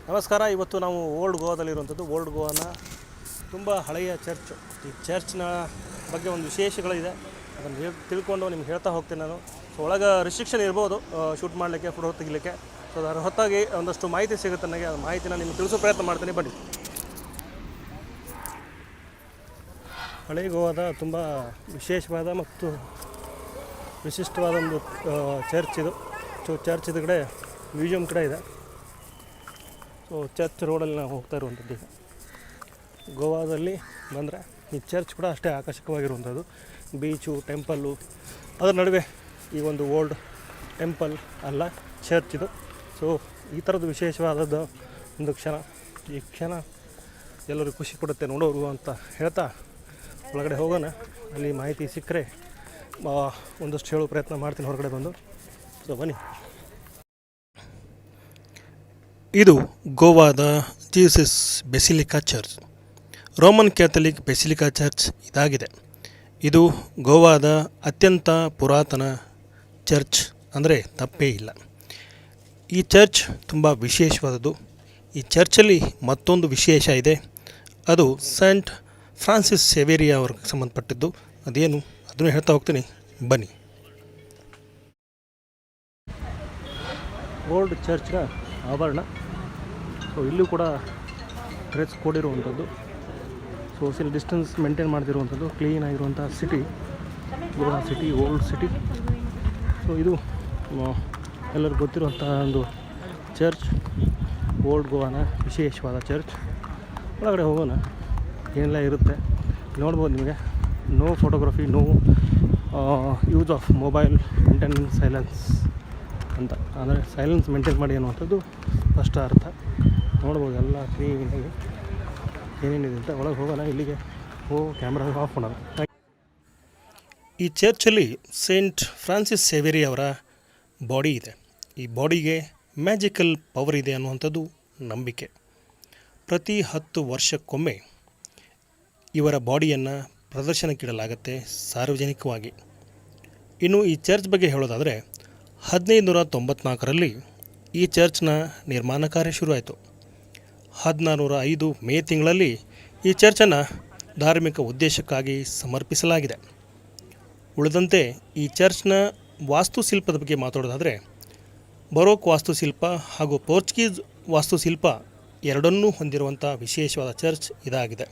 ನಮಸ್ಕಾರ. ಇವತ್ತು ನಾವು ಓಲ್ಡ್ ಗೋವಾದಲ್ಲಿರುವಂಥದ್ದು. ಓಲ್ಡ್ ಗೋವಾನ ತುಂಬ ಹಳೆಯ ಚರ್ಚ್. ಈ ಚರ್ಚ್ನ ಬಗ್ಗೆ ಒಂದು ವಿಶೇಷಗಳಿದೆ, ಅದನ್ನು ತಿಳ್ಕೊಂಡು ನಿಮ್ಗೆ ಹೇಳ್ತಾ ಹೋಗ್ತೀನಿ ನಾನು. ಸೊ ಒಳಗೆ ರಿಸ್ಟ್ರಿಕ್ಷನ್ ಇರ್ಬೋದು ಶೂಟ್ ಮಾಡಲಿಕ್ಕೆ, ಫೋಟೋ ತೆಗಿಲಿಕ್ಕೆ. ಸೊ ಅದರ ಹೊತ್ತಾಗಿ ಒಂದಷ್ಟು ಮಾಹಿತಿ ಸಿಗುತ್ತೆ ನನಗೆ. ಆ ಮಾಹಿತಿನ ನಿಮ್ಗೆ ತಿಳಿಸೋ ಪ್ರಯತ್ನ ಮಾಡ್ತೀನಿ, ಬನ್ನಿ. ಹಳೆ ಗೋವಾದ ತುಂಬ ವಿಶೇಷವಾದ ಮತ್ತು ವಿಶಿಷ್ಟವಾದ ಒಂದು ಚರ್ಚ್ ಇದು. ಸೊ ಚರ್ಚ್ ಇದು ಕಡೆ ಮ್ಯೂಸಿಯಂ ಕಡೆ ಇದೆ. ಸೊ ಚರ್ಚ್ ರೋಡಲ್ಲಿ ನಾವು ಹೋಗ್ತಾ ಇರುವಂಥದ್ದು. ಈಗ ಗೋವಾದಲ್ಲಿ ಬಂದರೆ ಈ ಚರ್ಚ್ ಕೂಡ ಅಷ್ಟೇ ಆಕರ್ಷಕವಾಗಿರುವಂಥದ್ದು. ಬೀಚು, ಟೆಂಪಲ್ಲು, ಅದರ ನಡುವೆ ಈ ಒಂದು ಓಲ್ಡ್ ಟೆಂಪಲ್ ಅಲ್ಲ, ಚರ್ಚ್ ಇದು. ಸೊ ಈ ಥರದ್ದು ವಿಶೇಷವಾದದ್ದು ಒಂದು ಕ್ಷಣ. ಈ ಕ್ಷಣ ಎಲ್ಲರಿಗೂ ಖುಷಿ ಕೊಡುತ್ತೆ ನೋಡೋರು ಅಂತ ಹೇಳ್ತಾ ಒಳಗಡೆ ಹೋಗೋಣ. ಅಲ್ಲಿ ಮಾಹಿತಿ ಸಿಕ್ಕರೆ ಒಂದಷ್ಟು ಹೇಳೋ ಪ್ರಯತ್ನ ಮಾಡ್ತೀನಿ ಹೊರಗಡೆ ಬಂದು. ಸೊ ಬನ್ನಿ. ಇದು ಗೋವಾದ Jesus basilica church, Roman Catholic basilica church ಇದಾಗಿದೆ. ಇದು ಗೋವಾದ ಅತ್ಯಂತ ಪುರಾತನ ಚರ್ಚ್ ಅಂದರೆ ತಪ್ಪೇ ಇಲ್ಲ. ಈ ಚರ್ಚ್ ತುಂಬ ವಿಶೇಷವಾದದ್ದು. ಈ ಚರ್ಚಲ್ಲಿ ಮತ್ತೊಂದು ವಿಶೇಷ ಇದೆ, ಅದು ಸೈಂಟ್ ಫ್ರಾನ್ಸಿಸ್ ಸೇವೇರಿಯಾ ಅವ್ರಿಗೆ ಸಂಬಂಧಪಟ್ಟಿದ್ದು. ಅದೇನು ಅದನ್ನು ಹೇಳ್ತಾ ಹೋಗ್ತೀನಿ, ಬನ್ನಿ. ಓಲ್ಡ್ ಚರ್ಚ್ನ ಆವರಣ. ಸೊ ಇಲ್ಲೂ ಕೂಡ ಡ್ರೆಸ್ ಕೊಡಿರುವಂಥದ್ದು, ಸೋಷಿಯಲ್ ಡಿಸ್ಟೆನ್ಸ್ ಮೇಂಟೈನ್ ಮಾಡ್ತಿರುವಂಥದ್ದು, ಕ್ಲೀನ್ ಆಗಿರುವಂಥ city, Goa city, old city. So ಇದು ಎಲ್ಲರಿಗೂ ಗೊತ್ತಿರುವಂಥ ಒಂದು ಚರ್ಚ್, ಓಲ್ಡ್ ಗೋವಾನ ವಿಶೇಷವಾದ ಚರ್ಚ್. ಒಳಗಡೆ ಹೋಗೋಣ, ಏನೆಲ್ಲ ಇರುತ್ತೆ ನೋಡ್ಬೋದು ನಿಮಗೆ. No photography, no use of mobile, maintain silence ಅಂತ. ಅಂದರೆ ಸೈಲೆನ್ಸ್ ಮೇಂಟೈನ್ ಮಾಡಿ ಅನ್ನುವಂಥದ್ದು ಫಸ್ಟ್ ಅರ್ಥ. ನೋಡ್ಬೋದು ಎಲ್ಲ ಕ್ಲೀನಾಗಿ ಏನೇನಿದೆ ಅಂತ. ಒಳಗೆ ಹೋಗೋಣ. ಇಲ್ಲಿಗೆ ಕ್ಯಾಮ್ರಾ ಆಫ್ ಮಾಡೋಣ. ಈ ಚರ್ಚಲ್ಲಿ ಸೇಂಟ್ ಫ್ರಾನ್ಸಿಸ್ ಸೇವೇರಿ ಅವರ ಬಾಡಿ ಇದೆ. ಈ ಬಾಡಿಗೆ ಮ್ಯಾಜಿಕಲ್ ಪವರ್ ಇದೆ ಅನ್ನುವಂಥದ್ದು ನಂಬಿಕೆ. ಪ್ರತಿ 10 ವರ್ಷಕ್ಕೊಮ್ಮೆ ಇವರ ಬಾಡಿಯನ್ನು ಪ್ರದರ್ಶನಕ್ಕಿಡಲಾಗುತ್ತೆ ಸಾರ್ವಜನಿಕವಾಗಿ. ಇನ್ನು ಈ ಚರ್ಚ್ ಬಗ್ಗೆ ಹೇಳೋದಾದರೆ 1594ರಲ್ಲಿ ಈ ಚರ್ಚ್ನ ನಿರ್ಮಾಣ ಕಾರ್ಯ ಶುರುವಾಯಿತು. 1605 ಮೇ ತಿಂಗಳಲ್ಲಿ ಈ ಚರ್ಚನ್ನು ಧಾರ್ಮಿಕ ಉದ್ದೇಶಕ್ಕಾಗಿ ಸಮರ್ಪಿಸಲಾಗಿದೆ. ಉಳಿದಂತೆ ಈ ಚರ್ಚ್ನ ವಾಸ್ತುಶಿಲ್ಪದ ಬಗ್ಗೆ ಮಾತಾಡೋದಾದರೆ ಬರೋಕ್ ವಾಸ್ತುಶಿಲ್ಪ ಹಾಗೂ ಪೋರ್ಚುಗೀಸ್ ವಾಸ್ತುಶಿಲ್ಪ ಎರಡನ್ನೂ ಹೊಂದಿರುವಂಥ ವಿಶೇಷವಾದ ಚರ್ಚ್ ಇದಾಗಿದೆ.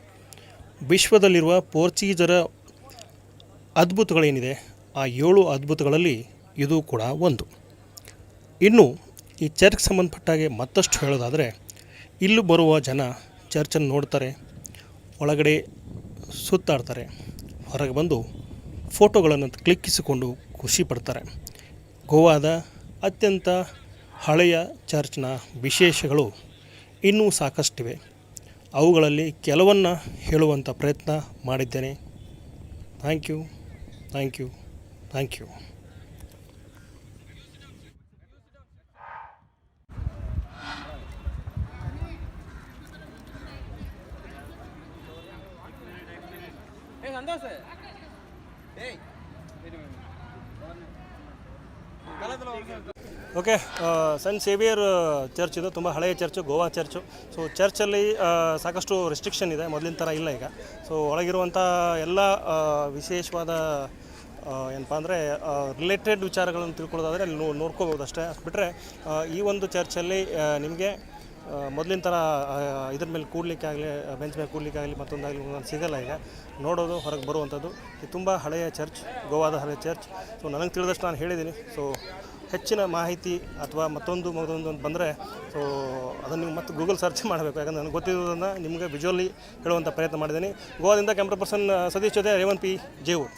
ವಿಶ್ವದಲ್ಲಿರುವ ಪೋರ್ಚುಗೀಸರ ಅದ್ಭುತಗಳೇನಿದೆ, ಆ 7 ಅದ್ಭುತಗಳಲ್ಲಿ ಇದು ಕೂಡ ಒಂದು. ಇನ್ನು ಈ ಚರ್ಚ್ಗೆ ಸಂಬಂಧಪಟ್ಟಾಗೆ ಮತ್ತಷ್ಟು ಹೇಳೋದಾದರೆ, ಇಲ್ಲೂ ಬರುವ ಜನ ಚರ್ಚನ್ನು ನೋಡ್ತಾರೆ, ಒಳಗಡೆ ಸುತ್ತಾಡ್ತಾರೆ, ಹೊರಗೆ ಬಂದು ಫೋಟೋಗಳನ್ನು ಕ್ಲಿಕ್ಕಿಸಿಕೊಂಡು ಖುಷಿ ಪಡ್ತಾರೆ. ಗೋವಾದ ಅತ್ಯಂತ ಹಳೆಯ ಚರ್ಚ್ನ ವಿಶೇಷಗಳು ಇನ್ನೂ ಸಾಕಷ್ಟಿವೆ. ಅವುಗಳಲ್ಲಿ ಕೆಲವನ್ನು ಹೇಳುವಂಥ ಪ್ರಯತ್ನ ಮಾಡಿದ್ದೇನೆ. Thank you, thank you, thank you. Okay, Saint Xavier church ಇದು. ತುಂಬ ಹಳೆಯ ಚರ್ಚು, ಗೋವಾ ಚರ್ಚು. ಸೊ ಚರ್ಚಲ್ಲಿ ಸಾಕಷ್ಟು ರೆಸ್ಟ್ರಿಕ್ಷನ್ ಇದೆ, ಮೊದಲಿನ ಥರ ಇಲ್ಲ ಈಗ. ಸೊ ಒಳಗಿರುವಂಥ ಎಲ್ಲ ವಿಶೇಷವಾದ ಏನಪ್ಪ ಅಂದರೆ ರಿಲೇಟೆಡ್ ವಿಚಾರಗಳನ್ನು ತಿಳ್ಕೊಳ್ಳೋದಾದರೆ ಅಲ್ಲಿ ನೋಡ್ಕೋಬೋದು ಅಷ್ಟೇ. ಬಿಟ್ಟರೆ ಈ ಒಂದು ಚರ್ಚಲ್ಲಿ ನಿಮಗೆ ಮೊದಲಿನ ಥರ ಇದ್ರ ಮೇಲೆ ಕೂಡಲಿಕ್ಕೆ ಆಗಲಿ, ಬೆಂಚ್ ಮೇಲೆ ಕೂಡಲಿಕ್ಕೆ ಆಗಲಿ, ಮತ್ತೊಂದಾಗಲಿ ಸಿಗೋಲ್ಲ ಈಗ. ನೋಡೋದು ಹೊರಗೆ ಬರುವಂಥದ್ದು. ಇದು ತುಂಬ ಹಳೆಯ ಚರ್ಚ್, ಗೋವಾದ ಹಳೆಯ ಚರ್ಚ್. ಸೊ ನನಗೆ ತಿಳಿದಷ್ಟು ನಾನು ಹೇಳಿದ್ದೀನಿ. ಸೊ ಹೆಚ್ಚಿನ ಮಾಹಿತಿ ಅಥವಾ ಮತ್ತೊಂದು ಬಂದರೆ ಸೊ ಅದನ್ನು ನೀವು ಮತ್ತೆ ಗೂಗಲ್ ಸರ್ಚ್ ಮಾಡಬೇಕು. ಯಾಕಂದರೆ ನನಗೆ ಗೊತ್ತಿರೋದನ್ನು ನಿಮಗೆ ವಿಜುವಲಿ ಹೇಳುವಂಥ ಪ್ರಯತ್ನ ಮಾಡಿದ್ದೀನಿ. ಗೋವಾದಿಂದ ಕ್ಯಾಮ್ರಾ ಪರ್ಸನ್ ಸತೀಶ್ ಜೊತೆ ರೇವನ್ ಪಿ ಜೇವೂರ್.